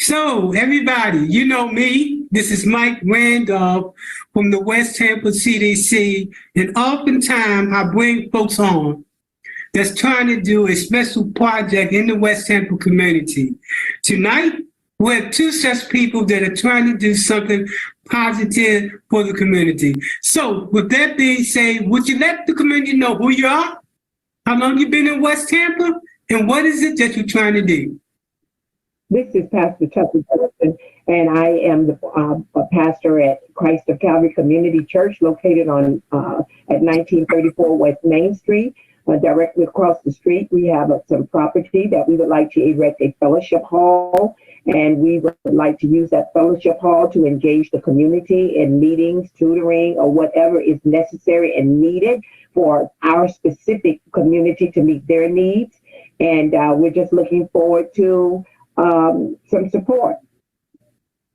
So, everybody, you know me. This is Mike Randolph from the West Tampa CDC. And oftentimes I bring folks on that's trying to do a special project in the West Tampa community. Tonight, we have two such people that are trying to do something positive for the community. So, with that being said, would you let the community know who you are, how long you've been in West Tampa, and what is it that you're trying to do? This is Pastor Tucker Johnson, and I am a pastor at Christ of Calvary Community Church, located on at 1934 West Main Street. Directly across the street, we have some property that we would like to erect a fellowship hall, and we would like to use that fellowship hall to engage the community in meetings, tutoring, or whatever is necessary and needed for our specific community to meet their needs. And we're just looking forward to some support.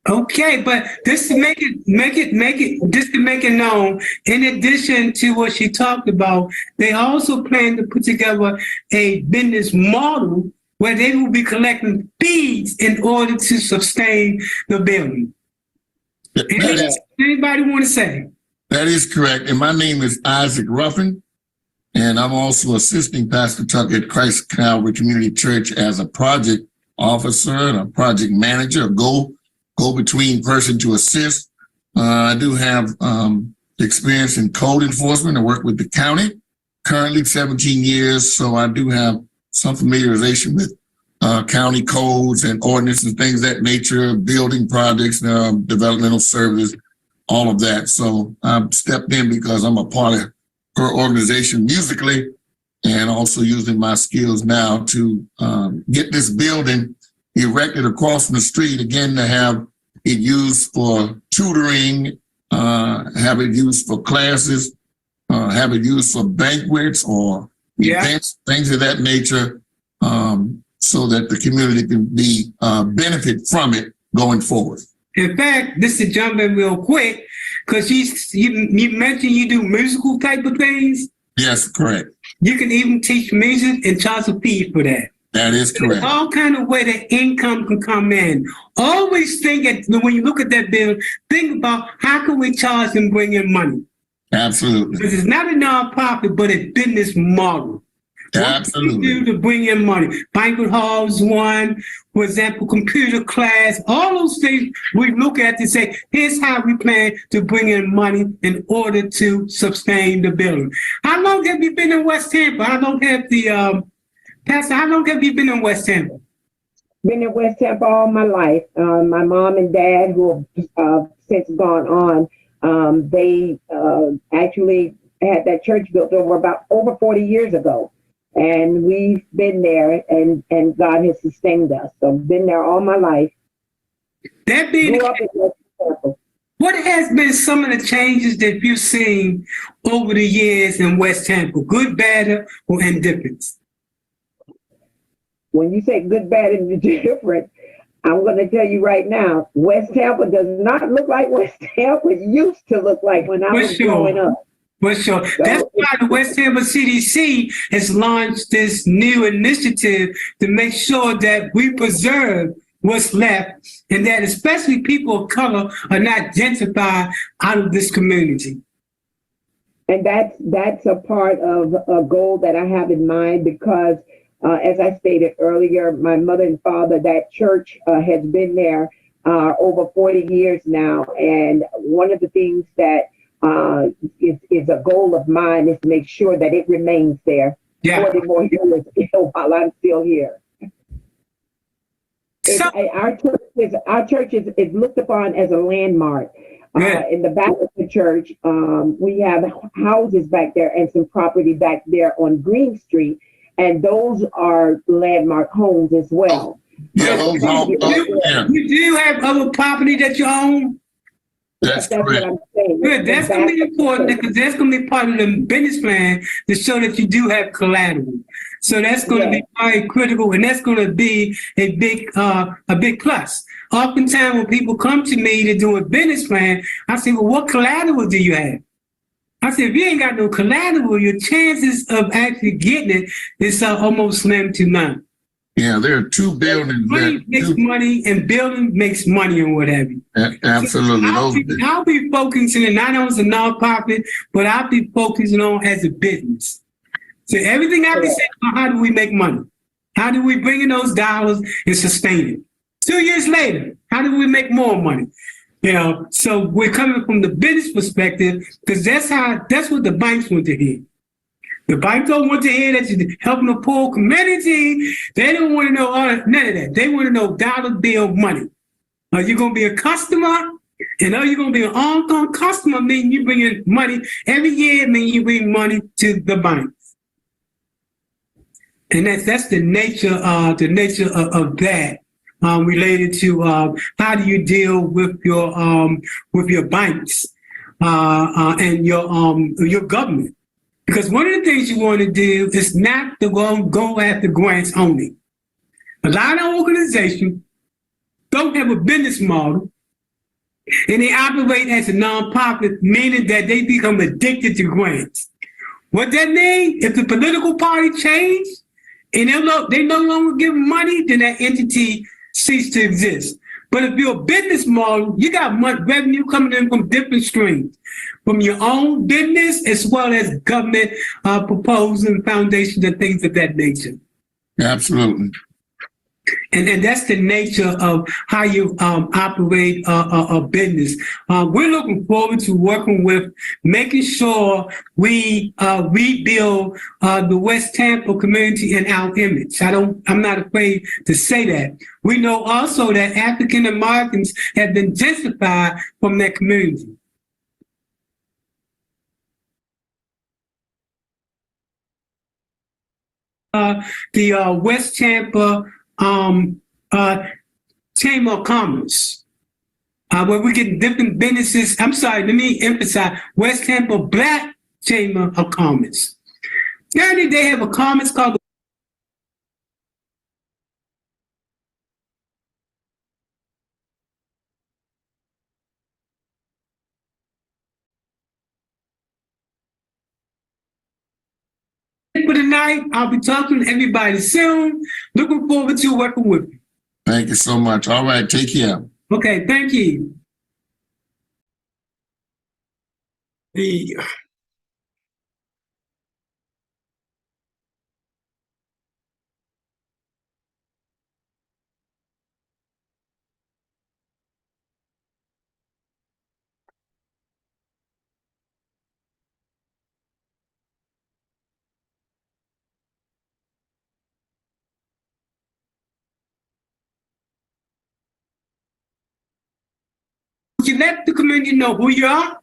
Okay, but just to make it known, in addition to what she talked about, they also plan to put together a business model where they will be collecting fees in order to sustain the building. Anybody want to say? That is correct. And my name is Isaac Ruffin, and I'm also assisting Pastor Tucker at Christ Calvary Community Church as a project officer and a project manager, a go-between person to assist. I do have experience in code enforcement. I work with the county, currently 17 years, so I do have some familiarization with county codes and ordinances and things of that nature, building projects, developmental services, all of that. So I've stepped in because I'm a part of her organization musically, and also using my skills now to get this building erected across from the street, again, to have it used for tutoring, have it used for classes, have it used for banquets or events, things of that nature, so that the community can be benefit from it going forward. In fact, this is jump in real quick, because you mentioned you do musical type of things. Yes, correct. You can even teach music and charge a fee for that. That is correct. There's all kind of way that income can come in. Always think when you look at that bill, think about how can we charge and bring in money. Absolutely. Because it's not a nonprofit, but a business model. Absolutely. What do we do to bring in money? Banquet halls, one, for example, computer class, all those things we look at to say, here's how we plan to bring in money in order to sustain the building. How long have you been in West Tampa? How long have Pastor, how long have you been in West Tampa? Been in West Tampa all my life. My mom and dad, who have since gone on, they actually had that church built over 40 years ago. And we've been there, and God has sustained us. So I've been there all my life. That being what has been some of the changes that you've seen over the years in West Tampa, good, bad, or indifferent? When you say good, bad, and indifferent, I'm going to tell you right now, West Tampa does not look like West Tampa used to look like when I was growing up. For sure. That's why the West Tampa CDC has launched this new initiative to make sure that we preserve what's left, and that especially people of color are not gentrified out of this community. And that's a part of a goal that I have in mind, because as I stated earlier, my mother and father, that church has been there over 40 years now. And one of the things that is a goal of mine is to make sure that it remains there 40 more years while I'm still here. Our church is looked upon as a landmark. In the back of the church, we have houses back there and some property back there on Green Street, and those are landmark homes as well. Yeah, those homes. You do have other property that you own? That's what I'm saying. Good. That's going to be important, because that's going to be part of the business plan to show that you do have collateral. So that's going to be very critical, and that's going to be a big plus. Oftentimes when people come to me to do a business plan, I say, well, what collateral do you have? I said, if you ain't got no collateral, your chances of actually getting it is almost slim to none. Yeah, there are two buildings Money makes money, and building makes money, and what have you. Absolutely. I'll be focusing not on as a nonprofit, but I'll be focusing on as a business. So everything I be saying about how do we make money? How do we bring in those dollars and sustain it? 2 years later, how do we make more money? You know, so we're coming from the business perspective because that's what the banks want to hear. The banks don't want to hear that you're helping the poor community. They don't want to know none of that. They want to know dollar bill money. Are you going to be a customer? And are you going to be an ongoing customer? Meaning you bring in money every year. Meaning you bring money to the bank. And that's the nature of that. Related to how do you deal with your banks and your government? Because one of the things you want to do is not to go after grants only. A lot of organizations don't have a business model, and they operate as a nonprofit, meaning that they become addicted to grants. What that means, if the political party change and they no longer give money, then that entity cease to exist. But if you're a business model, you got much revenue coming in from different streams, from your own business as well as government proposals, foundations, and things of that nature. Absolutely. And that's the nature of how you operate a business. We're looking forward to working with making sure we rebuild the West Tampa community and our image. I'm not afraid to say that. We know also that African Americans have been gentrified from that community. The West Tampa Chamber of Commerce, where we get different businesses. I'm sorry, let me emphasize, West Tampa Black Chamber of Commerce. Currently, they have a commerce called for tonight. I'll be talking to everybody soon. Looking forward to working with you. Thank you so much. All right, take care. Okay, thank you. You let the community know who you are,